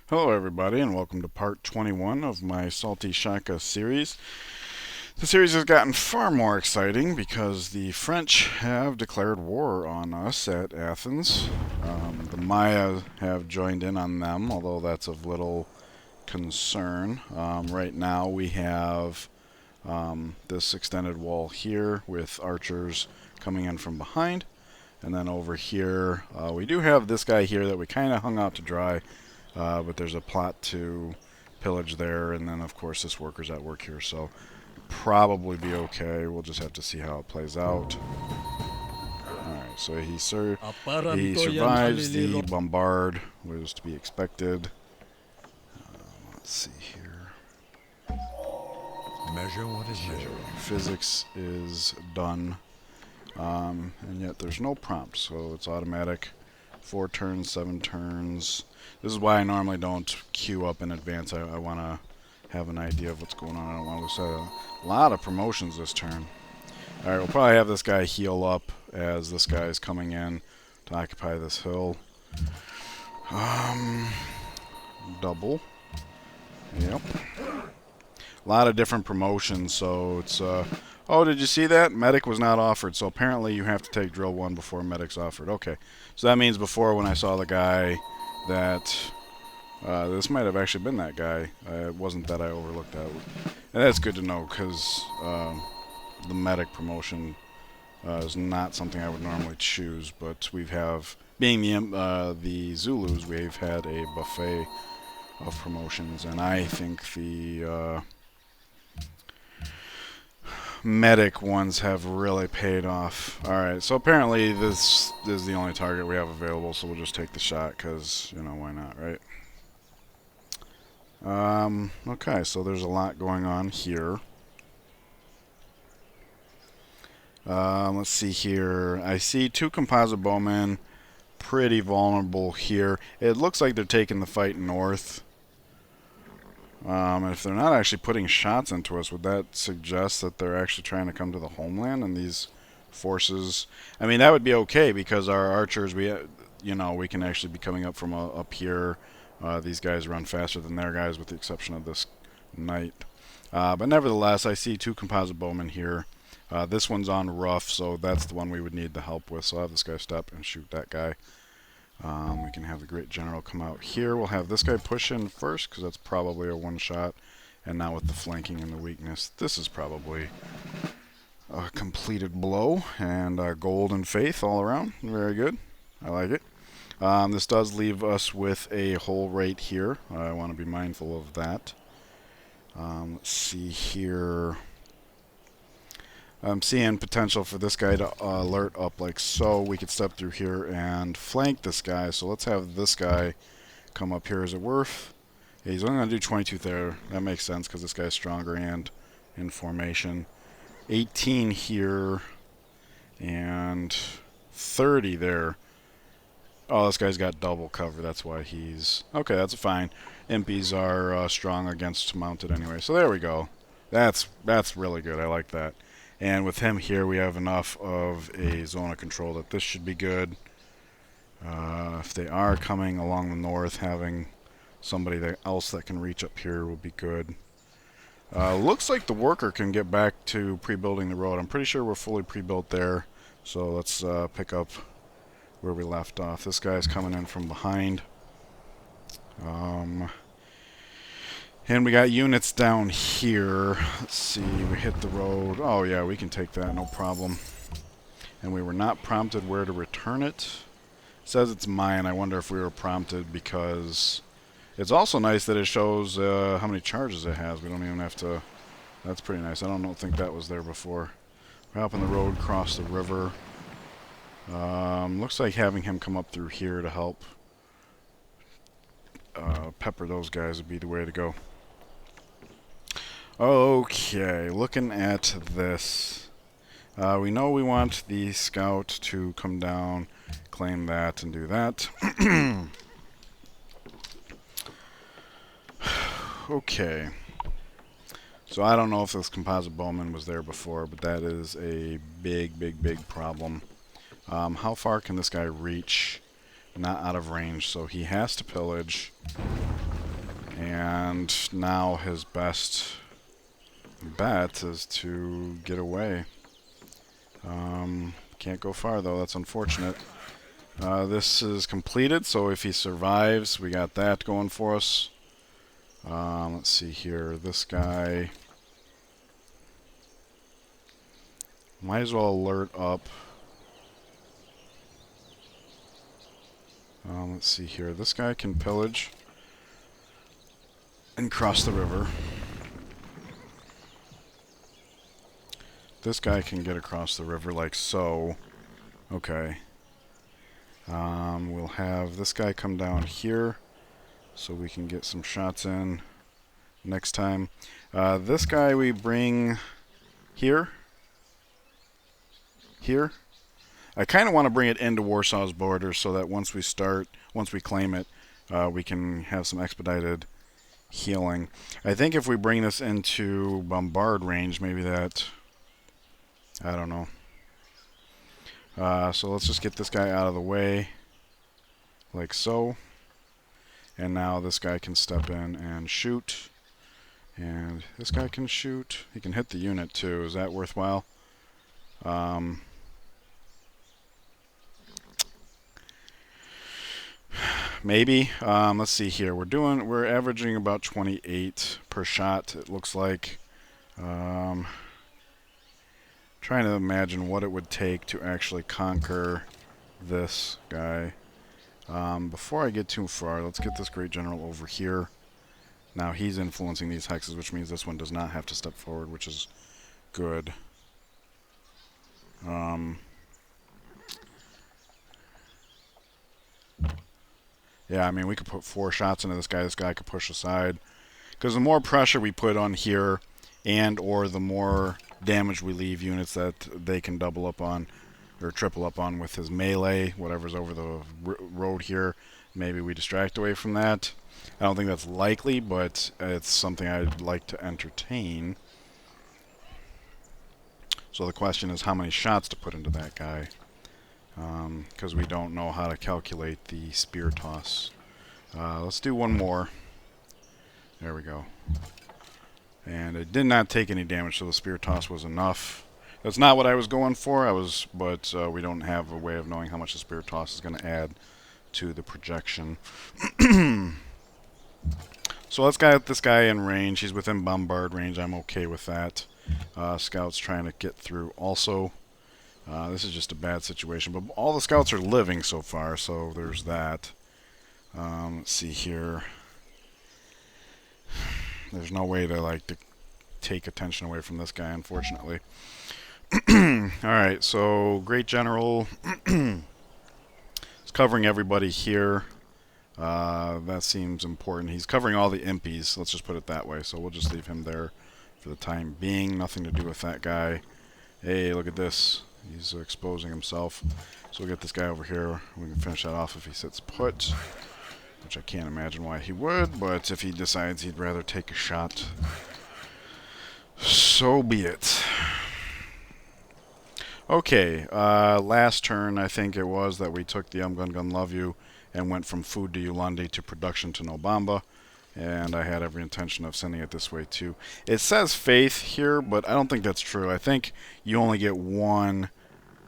Hello everybody and welcome to part 21 of my Salty Shaka series. The series has gotten far more exciting because the French have declared war on us at Athens. The Maya have joined in on them, although that's of little concern. Right now we have this extended wall here with archers coming in from behind. And then over here, we do have this guy here that we kind of hung out to dry. But there's a plot to pillage there, and then of course this worker's at work here, so probably be okay. We'll just have to see how it plays out. Alright, so he survives the bombard, was to be expected. Let's see here. Measure what is measured. Physics is done, and yet there's no prompt, so it's automatic. 4 turns, 7 turns. This is why I normally don't queue up in advance. I want to have an idea of what's going on. I don't want to set a lot of promotions this turn. Alright, we'll probably have this guy heal up as this guy is coming in to occupy this hill. Double. Yep. A lot of different promotions, so it's... Oh, did you see that? Medic was not offered, so apparently you have to take drill 1 before medic's offered. Okay, so that means before when I saw the guy that... this might have actually been that guy. It wasn't that I overlooked that. And that's good to know, because the medic promotion is not something I would normally choose, but we have... Being the Zulus, we've had a buffet of promotions, and I think the... medic ones have really paid off. Alright, so apparently this is the only target we have available, so we'll just take the shot, because, you know, why not, right? Okay, so there's a lot going on here. Let's see here. I see 2 composite bowmen, pretty vulnerable here. It looks like they're taking the fight north. If they're not actually putting shots into us, would that suggest that they're actually trying to come to the homeland and these forces? I mean, that would be okay because our archers, we can actually be coming up from up here. These guys run faster than their guys with the exception of this knight. But nevertheless, I see 2 composite bowmen here. This one's on rough, so that's the one we would need the help with. So I'll have this guy step and shoot that guy. We can have the Great General come out here. We'll have this guy push in first, because that's probably a one-shot. And now with the flanking and the weakness, this is probably a completed blow. And gold and faith all around. Very good. I like it. This does leave us with a hole right here. I want to be mindful of that. Let's see here. I'm seeing potential for this guy to alert up like so. We could step through here and flank this guy. So let's have this guy come up here. Is it worth? Yeah, he's only going to do 22 there. That makes sense because this guy's stronger and in formation. 18 here and 30 there. Oh, this guy's got double cover. That's why he's... Okay, that's fine. Impies are strong against mounted anyway. So there we go. That's really good. I like that. And with him here, we have enough of a zone of control that this should be good. If they are coming along the north, having somebody else that can reach up here will be good. Looks like the worker can get back to pre-building the road. I'm pretty sure we're fully pre-built there. So let's pick up where we left off. This guy's coming in from behind. And we got units down here. Let's see, we hit the road. Oh yeah, we can take that, no problem. And we were not prompted where to return it. It says it's mine. I wonder if we were prompted because... It's also nice that it shows how many charges it has. We don't even have to... That's pretty nice. I don't think that was there before. We're hopping the road, cross the river. Looks like having him come up through here to help pepper those guys would be the way to go. Okay, looking at this. We know we want the scout to come down, claim that, and do that. Okay. So I don't know if this composite bowman was there before, but that is a big problem. How far can this guy reach? Not out of range, so he has to pillage. And now his best bet is to get away. Can't go far though, that's unfortunate. This is completed, so if he survives, we got that going for us. Let's see here, this guy... Might as well alert up. Let's see here, this guy can pillage and cross the river. This guy can get across the river like so. Okay. We'll have this guy come down here so we can get some shots in next time. This guy we bring here. Here. I kind of want to bring it into Warsaw's borders so that once we claim it, we can have some expedited healing. I think if we bring this into bombard range, maybe that... I don't know. So let's just get this guy out of the way, like so. And now this guy can step in and shoot. And this guy can shoot. He can hit the unit too. Is that worthwhile? Maybe. Let's see here. We're averaging about 28 per shot, it looks like. Trying to imagine what it would take to actually conquer this guy. Before I get too far, let's get this great general over here. Now he's influencing these hexes, which means this one does not have to step forward, which is good. Yeah, I mean, we could put 4 shots into this guy. This guy could push aside. Because the more pressure we put on here, and or the more damage we leave units that they can double up on, or triple up on with his melee, whatever's over the road here, maybe we distract away from that. I don't think that's likely, but it's something I'd like to entertain. So the question is how many shots to put into that guy. Because we don't know how to calculate the spear toss. Let's do one more. There we go. And it did not take any damage, so the spear toss was enough. That's not what I was going for. But we don't have a way of knowing how much the spear toss is going to add to the projection. So let's get this guy in range. He's within bombard range. I'm okay with that. Scouts trying to get through also. This is just a bad situation, but all the scouts are living so far, so there's that. Let's see here. There's no way to take attention away from this guy, unfortunately. Alright, so Great General is covering everybody here. That seems important. He's covering all the impies, let's just put it that way, so we'll just leave him there for the time being. Nothing to do with that guy. Hey, look at this. He's exposing himself. So we'll get this guy over here. We can finish that off if he sits put, which I can't imagine why he would, but if he decides he'd rather take a shot, so be it. Okay, last turn I think it was that we took the Gun Gun Love You and went from food to Yulandi to production to Nobamba, and I had every intention of sending it this way too. It says faith here, but I don't think that's true. I think you only get one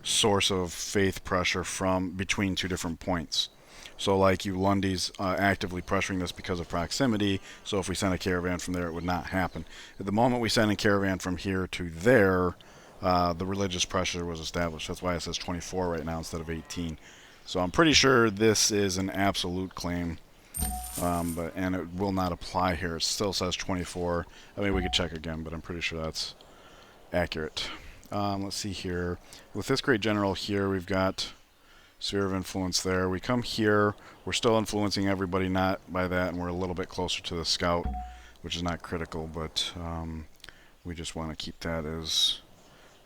source of faith pressure from between 2 different points. So like Yulandi's actively pressuring this because of proximity, so if we send a caravan from there it would not happen. At the moment we send a caravan from here to there, the religious pressure was established. That's why it says 24 right now instead of 18. So I'm pretty sure this is an absolute claim, and it will not apply here. It still says 24. I mean, we could check again, but I'm pretty sure that's accurate. Let's see here. With this Great General here, we've got Sphere of Influence there. We come here. We're still influencing everybody, not by that, and we're a little bit closer to the Scout, which is not critical, but we just want to keep that as...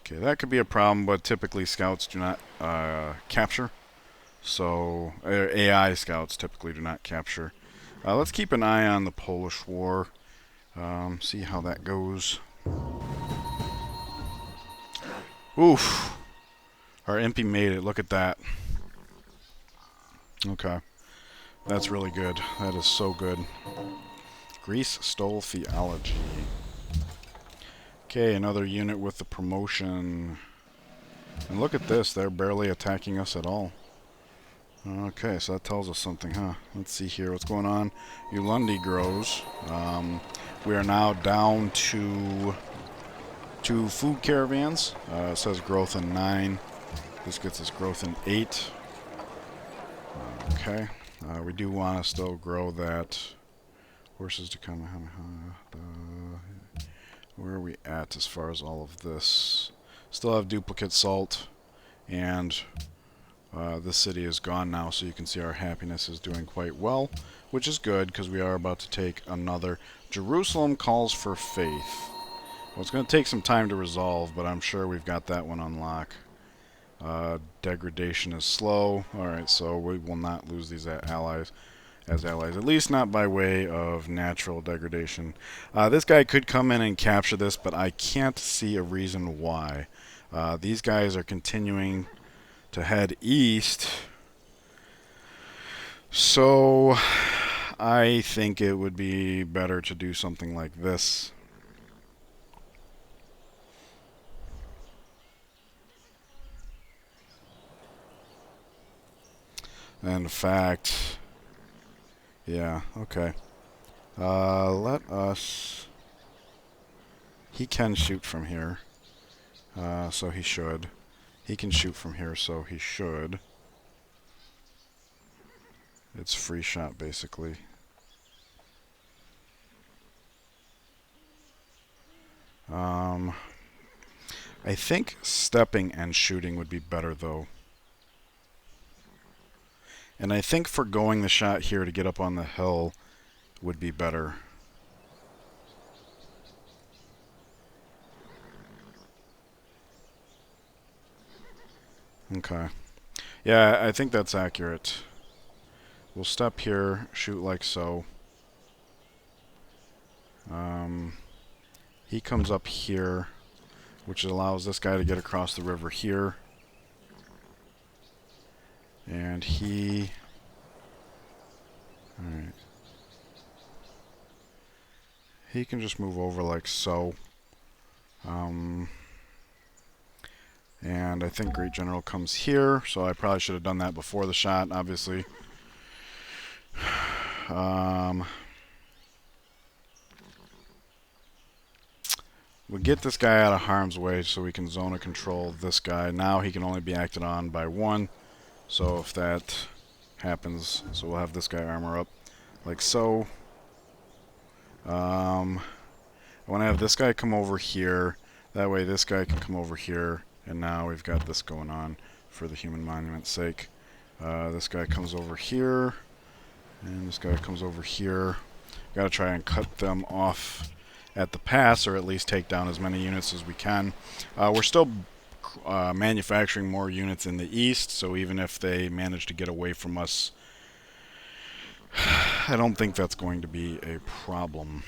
Okay, that could be a problem, but typically Scouts do not capture. So, AI Scouts typically do not capture. Let's keep an eye on the Polish War. See how that goes. Oof. Our MP made it. Look at that. Okay. That's really good. That is so good. Greece stole theology. Okay, another unit with the promotion. And look at this, they're barely attacking us at all. Okay, so that tells us something, huh? Let's see here, what's going on? Ulundi grows. We are now down to 2 food caravans. It says growth in 9. This gets us growth in 8. Okay. We do want to still grow that. Horses to come. Where are we at as far as all of this? Still have duplicate salt. And this city is gone now, so you can see our happiness is doing quite well, which is good because we are about to take another. Jerusalem calls for faith. Well, it's going to take some time to resolve, but I'm sure we've got that one on lock. Degradation is slow. Alright, so we will not lose these allies, at least not by way of natural degradation. This guy could come in and capture this, but I can't see a reason why. These guys are continuing to head east, so I think it would be better to do something like this. In fact, yeah, okay. Let us... He can shoot from here, so he should. He can shoot from here, so he should. It's free shot, basically. I think stepping and shooting would be better, though. And I think forgoing the shot here to get up on the hill would be better. Okay. Yeah, I think that's accurate. We'll step here, shoot like so. He comes up here, which allows this guy to get across the river here. And he... Alright. He can just move over like so. And I think Great General comes here, so I probably should have done that before the shot, obviously. We'll get this guy out of harm's way so we can zone of control this guy. Now he can only be acted on by 1. So if that happens, so we'll have this guy armor up like so. I want to have this guy come over here. That way this guy can come over here. And now we've got this going on for the human monument's sake. This guy comes over here. And this guy comes over here. Got to try and cut them off at the pass, or at least take down as many units as we can. We're still manufacturing more units in the east, so even if they manage to get away from us, I don't think that's going to be a problem.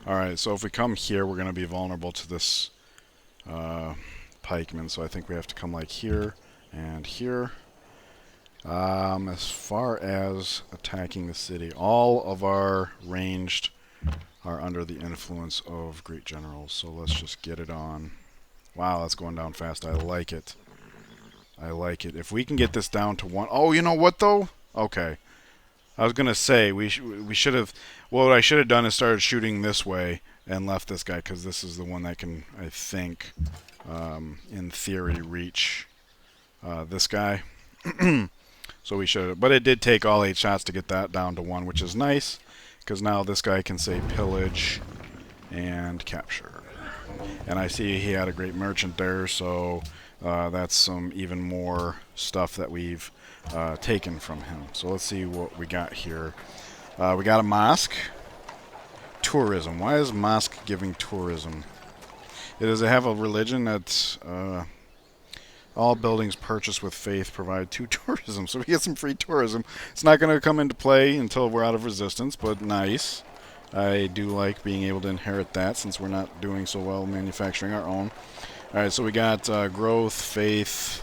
Alright, so if we come here, we're going to be vulnerable to this pikeman, so I think we have to come like here and here. As far as attacking the city, all of our ranged are under the influence of great generals, so let's just get it on. Wow, that's going down fast. I like it. I like it. If we can get this down to 1... Oh, you know what, though? Okay. I was going to say, we should have... Well, what I should have done is started shooting this way and left this guy, because this is the one that can, I think, in theory, reach this guy. So we should have... But it did take all 8 shots to get that down to 1, which is nice, because now this guy can say pillage and capture. And I see he had a great merchant there, so that's some even more stuff that we've taken from him. So let's see what we got here. We got a mosque. Tourism. Why is mosque giving tourism? Does it have a religion that's... all buildings purchased with faith provide 2 tourism. So we get some free tourism. It's not going to come into play until we're out of resistance, but nice. I do like being able to inherit that since we're not doing so well manufacturing our own. Alright, so we got growth, faith.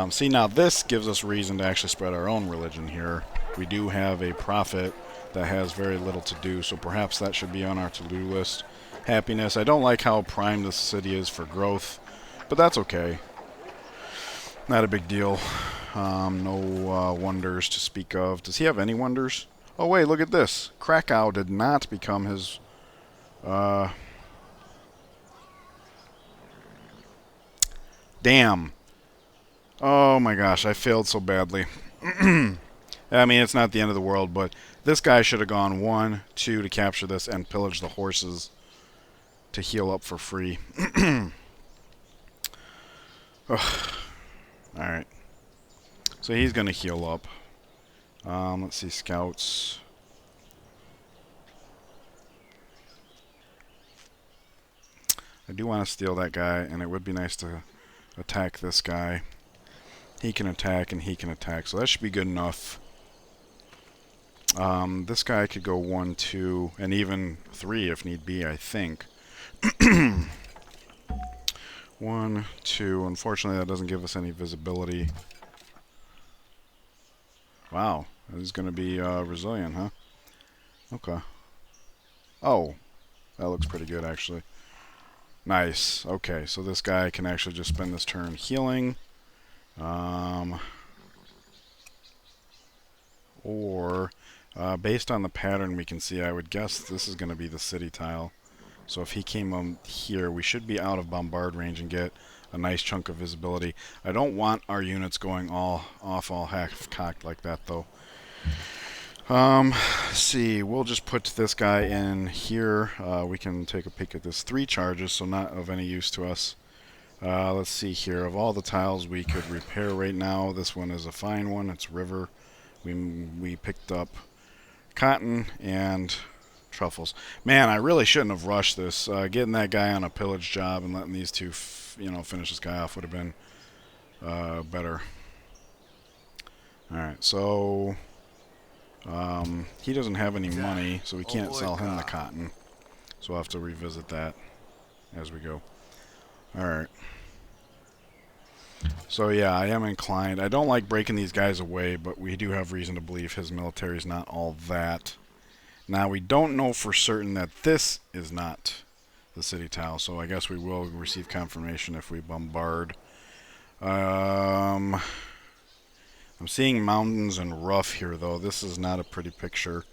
See, now this gives us reason to actually spread our own religion here. we do have a prophet that has very little to do, so perhaps that should be on our to-do list. Happiness. I don't like how prime this city is for growth, but that's okay. Not a big deal. No wonders to speak of. Does he have any wonders? Oh, wait, look at this. Krakow did not become his... damn. Oh my gosh, I failed so badly. I mean, it's not the end of the world, but this guy should have gone 1, 2 to capture this and pillage the horses to heal up for free. Alright. So he's going to heal up. Let's see, scouts. I do want to steal that guy, and it would be nice to attack this guy. He can attack, and he can attack, so that should be good enough. This guy could go 1, 2, and even 3 if need be, I think. 1, 2. Unfortunately, that doesn't give us any visibility. Wow, this is going to be resilient, huh? Okay. Oh, that looks pretty good, actually. Nice. Okay, so this guy can actually just spend this turn healing. Or, based on the pattern we can see, I would guess this is going to be the city tile. So if he came here, we should be out of bombard range and get a nice chunk of visibility. I don't want our units going all half-cocked like that, though. See, we'll just put this guy in here. We can take a peek at this. 3 charges, so not of any use to us. Let's see here. Of all the tiles we could repair right now, this one is a fine one. It's river. We picked up cotton and truffles. Man, I really shouldn't have rushed this. Getting that guy on a pillage job and letting these two, finish this guy off would have been better. Alright, so he doesn't have any money, so we can't sell him the cotton. So we'll have to revisit that as we go. Alright. So yeah, I am inclined. I don't like breaking these guys away, but we do have reason to believe his military is not all that. Now, we don't know for certain that this is not the city tile, so I guess we will receive confirmation if we bombard. I'm seeing mountains and rough here, though. This is not a pretty picture.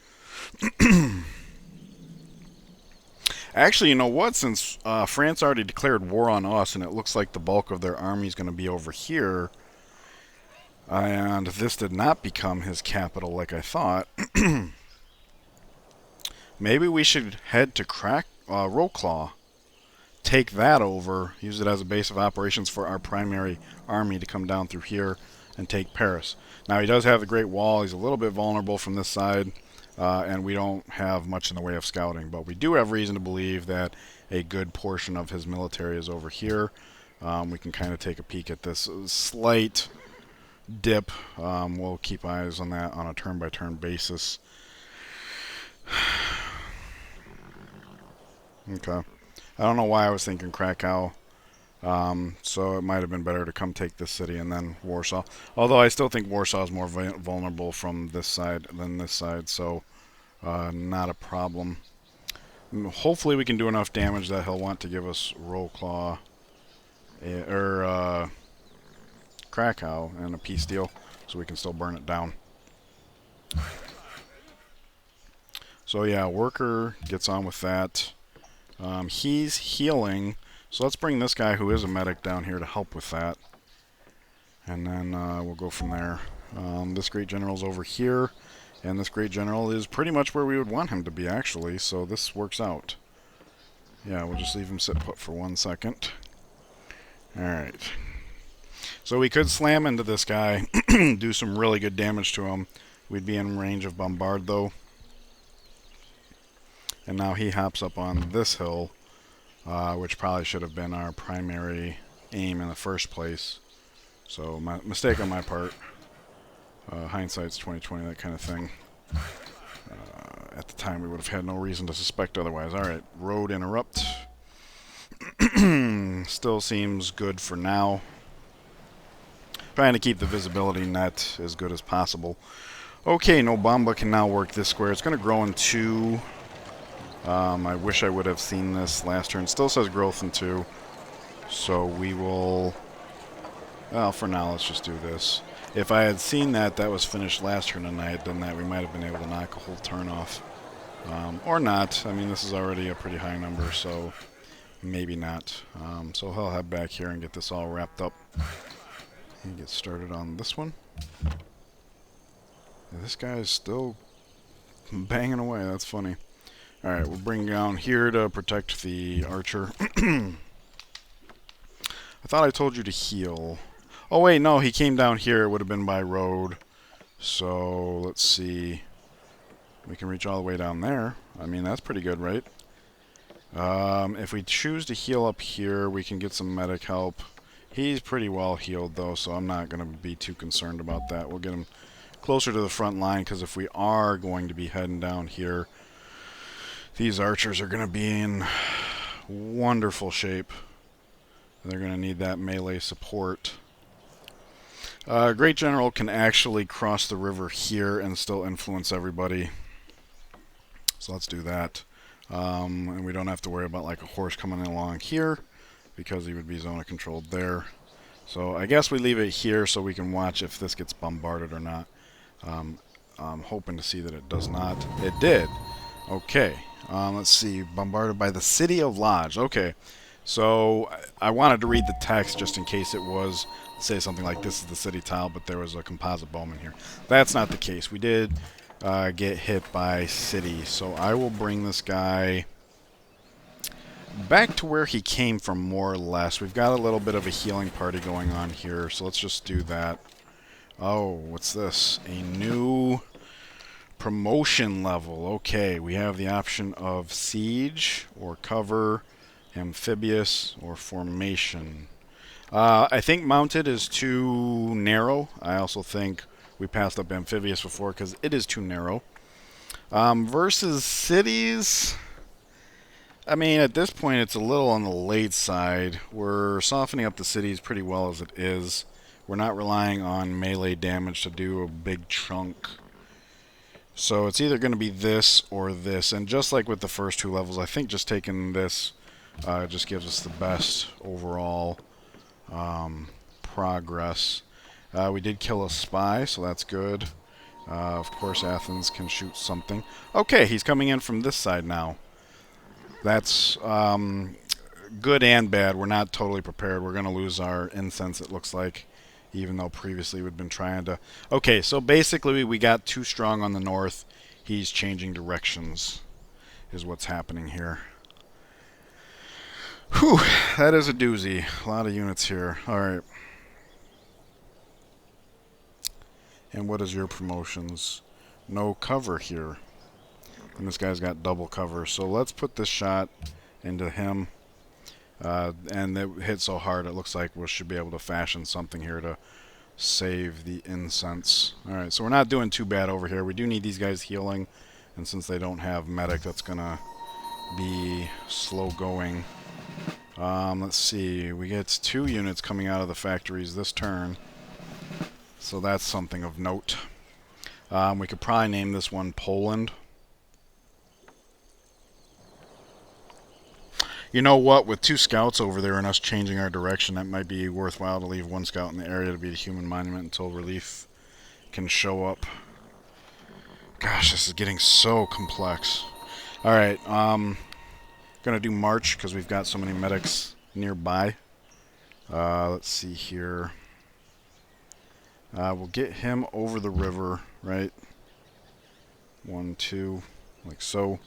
Actually, you know what? Since France already declared war on us, and it looks like the bulk of their army is going to be over here, and this did not become his capital like I thought, maybe we should head to Roclaw, take that over, use it as a base of operations for our primary army to come down through here and take Paris. Now, he does have the Great Wall. He's a little bit vulnerable from this side. And we don't have much in the way of scouting, but we do have reason to believe that a good portion of his military is over here. We can kind of take a peek at this slight dip. We'll keep eyes on that on a turn-by-turn basis. Okay. I don't know why I was thinking Krakow. So it might have been better to come take this city and then Warsaw. Although I still think Warsaw is more vulnerable from this side than this side, so not a problem. Hopefully we can do enough damage that he'll want to give us Roclaw or Krakow and a peace deal, so we can still burn it down. So yeah, worker gets on with that. He's healing. So let's bring this guy who is a medic down here to help with that. And then we'll go from there. This great general's over here. And this great general is pretty much where we would want him to be, actually. So this works out. Yeah, we'll just leave him sit put for 1 second. Alright. So we could slam into this guy, do some really good damage to him. We'd be in range of bombard, though. And now he hops up on this hill. Which probably should have been our primary aim in the first place. So, mistake on my part. Hindsight's 20/20, that kind of thing. At the time, we would have had no reason to suspect otherwise. Alright, road interrupt. Still seems good for now. Trying to keep the visibility net as good as possible. Okay, no Bomba can now work this square. It's going to grow in 2. I wish I would have seen this last turn. Still says growth in 2. So we will... Well, for now, let's just do this. If I had seen that was finished last turn and I had done that, we might have been able to knock a whole turn off. Or not. I mean, this is already a pretty high number, so maybe not. So he'll head back here and get this all wrapped up. And get started on this one. And this guy is still banging away. That's funny. Alright, we'll bring down here to protect the archer. I thought I told you to heal. Oh wait, no, he came down here. It would have been by road. So, let's see. We can reach all the way down there. I mean, that's pretty good, right? If we choose to heal up here, we can get some medic help. He's pretty well healed, though, so I'm not going to be too concerned about that. We'll get him closer to the front line, because if we are going to be heading down here, these archers are going to be in wonderful shape. They're going to need that melee support. Great General can actually cross the river here and still influence everybody. So let's do that. And we don't have to worry about like a horse coming along here, because he would be zona controlled there. So I guess we leave it here so we can watch if this gets bombarded or not. I'm hoping to see that it does not. It did. Okay. Let's see. Bombarded by the city of Lodge. Okay. So I wanted to read the text just in case it was, say something like this is the city tile, but there was a composite bowman here. That's not the case. We did get hit by city. So I will bring this guy back to where he came from, more or less. We've got a little bit of a healing party going on here, so let's just do that. Oh, what's this? A new promotion level. Okay, we have the option of siege or cover, amphibious or formation. I think mounted is too narrow. I also think we passed up amphibious before because it is too narrow. Versus cities, I mean, at this point it's a little on the late side. We're softening up the cities pretty well as it is. We're not relying on melee damage to do a big chunk. So it's either going to be this or this. And just like with the first 2 levels, I think just taking this just gives us the best overall progress. We did kill a spy, so that's good. Of course, Athens can shoot something. Okay, he's coming in from this side now. That's good and bad. We're not totally prepared. We're going to lose our incense, it looks like, even though previously we'd been trying to... Okay, so basically we got too strong on the north. He's changing directions, is what's happening here. Whew, that is a doozy. A lot of units here. Alright. And what is your promotions? No cover here. And this guy's got double cover. So let's put this shot into him. And it hit so hard it looks like we should be able to fashion something here to save the incense. Alright, so we're not doing too bad over here. We do need these guys healing. And since they don't have medic, that's going to be slow going. Let's see. We get 2 units coming out of the factories this turn. So that's something of note. We could probably name this one Poland. You know what? With 2 scouts over there and us changing our direction, that might be worthwhile to leave 1 scout in the area to be the human monument until relief can show up. Gosh, this is getting so complex. Alright, gonna do March because we've got so many medics nearby. Let's see here. We'll get him over the river, right? 1, 2, like so.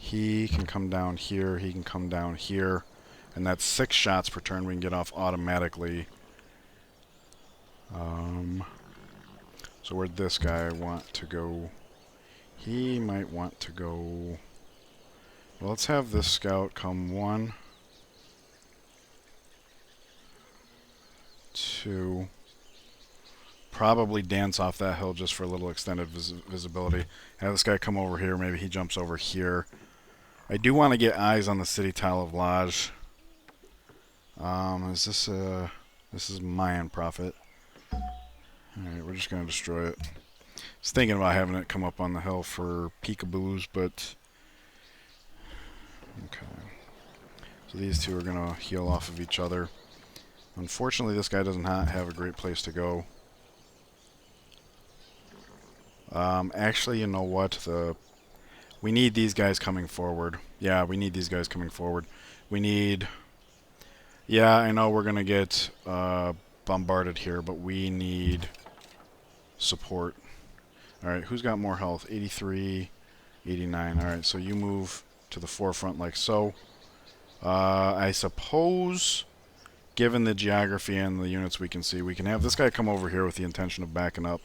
He can come down here, he can come down here. And that's 6 shots per turn we can get off automatically. So where'd this guy want to go? He might want to go... Well, let's have this scout come 1, 2. Probably dance off that hill just for a little extended visibility. Have this guy come over here. Maybe he jumps over here. I do want to get eyes on the city tile of Lodge. Is this a... This is Mayan Prophet. Alright, we're just going to destroy it. I was thinking about having it come up on the hill for peekaboos, but... Okay. So these two are going to heal off of each other. Unfortunately, this guy does not have a great place to go. Actually, you know what? We need these guys coming forward. Yeah, we need these guys coming forward. We need... Yeah, I know we're going to get bombarded here, but we need support. Alright, who's got more health? 83, 89. Alright, so you move to the forefront like so. I suppose, given the geography and the units we can see, we can have this guy come over here with the intention of backing up.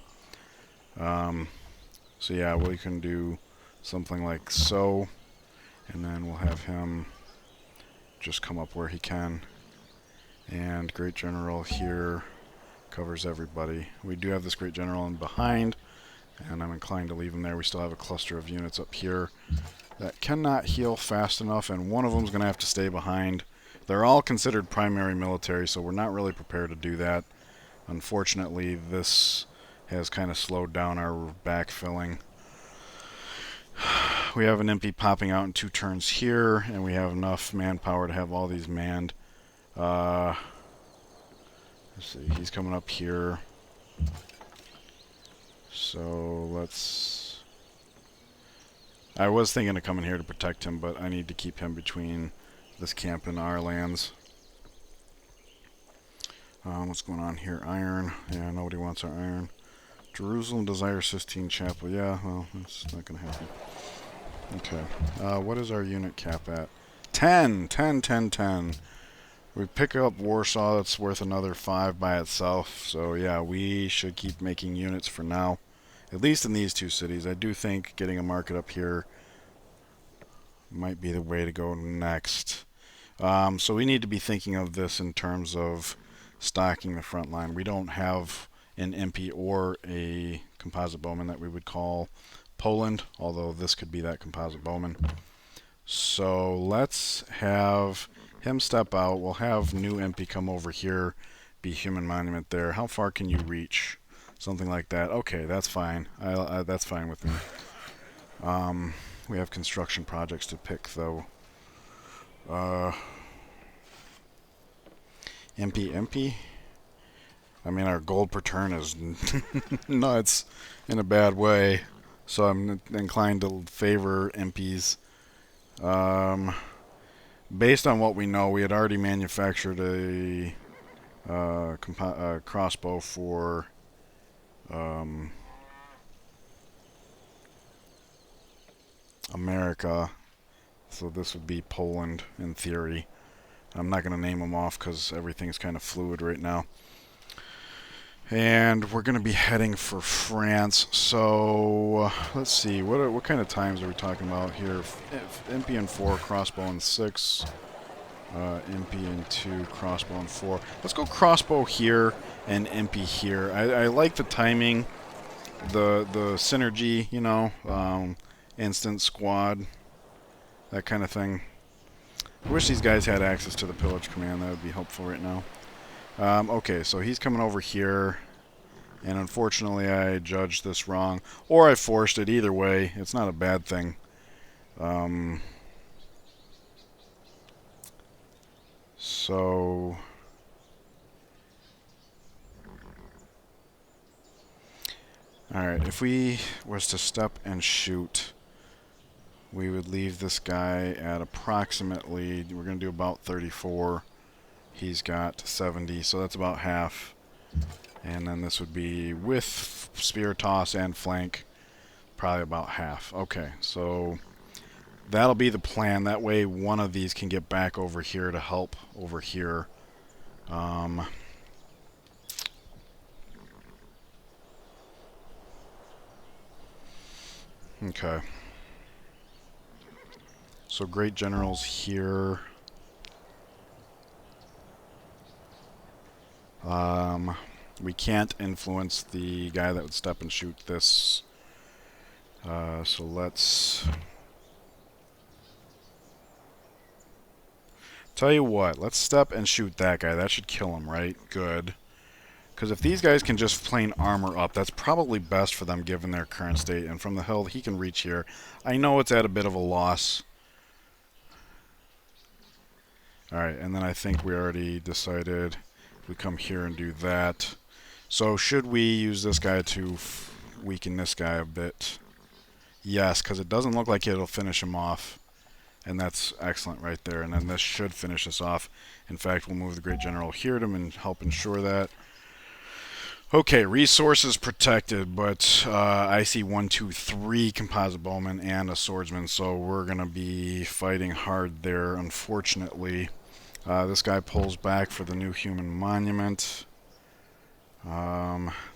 So yeah, we can do something like so, and then we'll have him just come up where he can. And Great General here covers everybody. We do have this Great General in behind, and I'm inclined to leave him there. We still have a cluster of units up here that cannot heal fast enough, and one of them is going to have to stay behind. They're all considered primary military, so we're not really prepared to do that. Unfortunately, this has kind of slowed down our backfilling. We have an MP popping out in 2 turns here, and we have enough manpower to have all these manned. Let's see, he's coming up here. So let's... I was thinking of coming here to protect him, but I need to keep him between this camp and our lands. What's going on here? Iron. Yeah, nobody wants our iron. Jerusalem Desire Sistine Chapel. Yeah, well, that's not going to happen. Okay. What is our unit cap at? 10! 10, 10, 10. We pick up Warsaw, that's worth another 5 by itself. So yeah, we should keep making units for now. At least in these 2 cities. I do think getting a market up here might be the way to go next. So we need to be thinking of this in terms of stocking the front line. We don't have an MP or a composite bowman that we would call Poland, although this could be that composite bowman. So let's have him step out. We'll have new MP come over here, be human monument there. How far can you reach? Something like that. Okay, that's fine. That's fine with me. We have construction projects to pick, though. MP. I mean, our gold per turn is nuts in a bad way, so I'm inclined to favor MPs. Based on what we know, we had already manufactured a crossbow for America, so this would be Poland in theory. I'm not going to name them off because everything's kind of fluid right now. And we're going to be heading for France. So let's see, what kind of times are we talking about here? MP in 4, crossbow in 6, MP in 2, crossbow in 4. Let's go crossbow here and MP here. I like the timing, the synergy, you know, instant squad, that kind of thing. I wish these guys had access to the pillage command. That would be helpful right now. Okay, so he's coming over here, and unfortunately I judged this wrong, or I forced it. Either way, it's not a bad thing. So alright, if we was to step and shoot, we would leave this guy at approximately, we're going to do about 34. He's got 70, so that's about half. And then this would be with spear toss and flank, probably about half. Okay, so that'll be the plan. That way one of these can get back over here to help over here. Okay. So great generals here. We can't influence the guy that would step and shoot this. So let's... Tell you what, let's step and shoot that guy. That should kill him, right? Good. Because if these guys can just plain armor up, that's probably best for them given their current state. And from the hill, he can reach here. I know it's at a bit of a loss. Alright, and then I think we already decided we come here and do that. So should we use this guy to weaken this guy a bit? Yes, because it doesn't look like it'll finish him off. And that's excellent right there. And then this should finish us off. In fact, we'll move the Great General here to help ensure that. Okay, resources protected, but I see 1, 2, 3 composite bowmen and a swordsman, so we're going to be fighting hard there, unfortunately. This guy pulls back for the new human monument.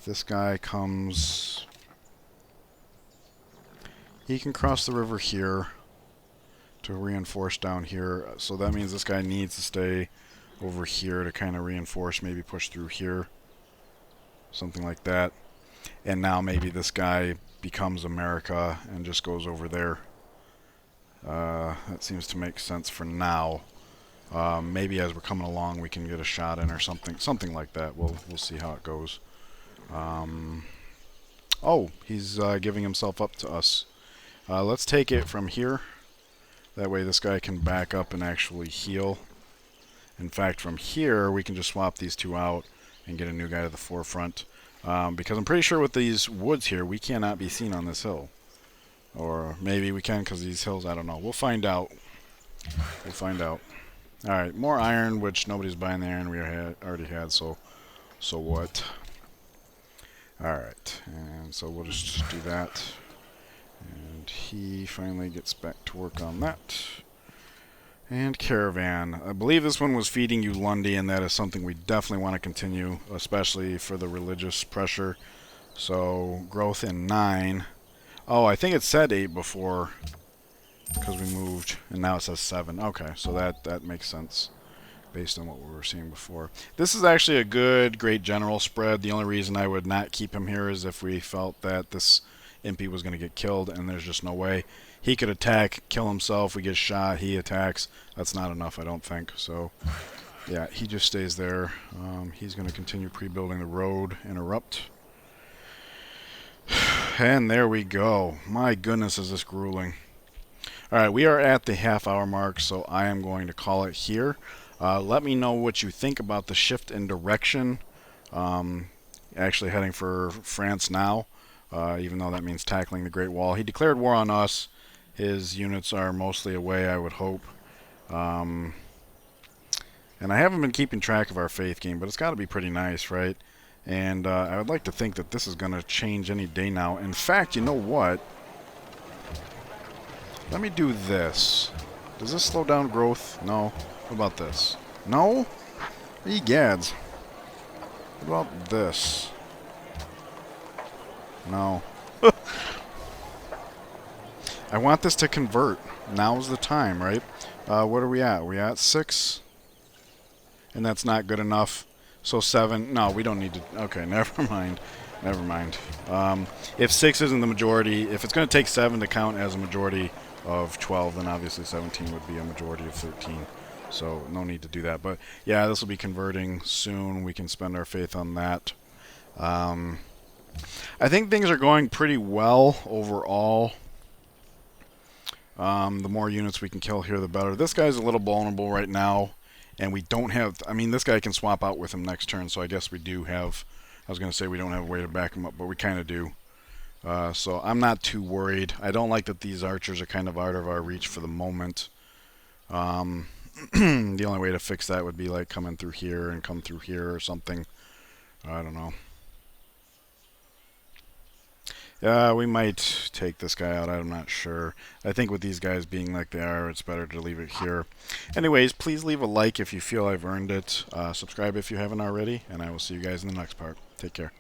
This guy comes... He can cross the river here to reinforce down here, so that means this guy needs to stay over here to kind of reinforce, maybe push through here. Something like that. And now maybe this guy becomes America and just goes over there. That seems to make sense for now. Maybe as we're coming along we can get a shot in or something like that. We'll see how it goes. Oh, he's giving himself up to us. Let's take it from here. That way this guy can back up and actually heal. In fact, from here we can just swap these two out and get a new guy to the forefront. Because I'm pretty sure with these woods here, we cannot be seen on this hill. Or maybe we can because these hills, I don't know. We'll find out. We'll find out. Alright, more iron, which nobody's buying the iron we already had, so what? Alright, and so we'll just do that. And he finally gets back to work on that. And caravan. I believe this one was feeding you Lundy, and that is something we definitely want to continue, especially for the religious pressure. So, growth in 9. Oh, I think it said 8 before, because we moved, and now it says 7. Okay, so that makes sense, based on what we were seeing before. This is actually a good, great general spread. The only reason I would not keep him here is if we felt that this Impy was going to get killed, and there's just no way. He could attack, kill himself, we get shot, he attacks. That's not enough, I don't think. So, yeah, he just stays there. He's going to continue pre-building the road, interrupt. And there we go. My goodness, is this grueling. Alright, we are at the half-hour mark, so I am going to call it here. Let me know what you think about the shift in direction. Actually heading for France now. Even though that means tackling the Great Wall. He declared war on us. His units are mostly away, I would hope. And I haven't been keeping track of our faith game, but it's got to be pretty nice, right? And I would like to think that this is going to change any day now. In fact, you know what? Let me do this. Does this slow down growth? No. What about this? No? Egads. What about this? No. I want this to convert. Now's the time, right? What are we at? We at 6? And that's not good enough. So 7. No, we don't need to. Okay, never mind. Never mind. If 6 isn't the majority, if it's going to take 7 to count as a majority of 12, then obviously 17 would be a majority of 13. So no need to do that. But yeah, this will be converting soon. We can spend our faith on that. I think things are going pretty well overall. The more units we can kill here, the better. This guy's a little vulnerable right now, and we don't have... I mean, this guy can swap out with him next turn, so I guess we do have... I was going to say we don't have a way to back him up, but we kind of do. So I'm not too worried. I don't like that these archers are kind of out of our reach for the moment. The only way to fix that would be like coming through here and come through here or something. I don't know. We might take this guy out. I'm not sure. I think with these guys being like they are, it's better to leave it here. Anyways, please leave a like if you feel I've earned it. Subscribe if you haven't already, and I will see you guys in the next part. Take care.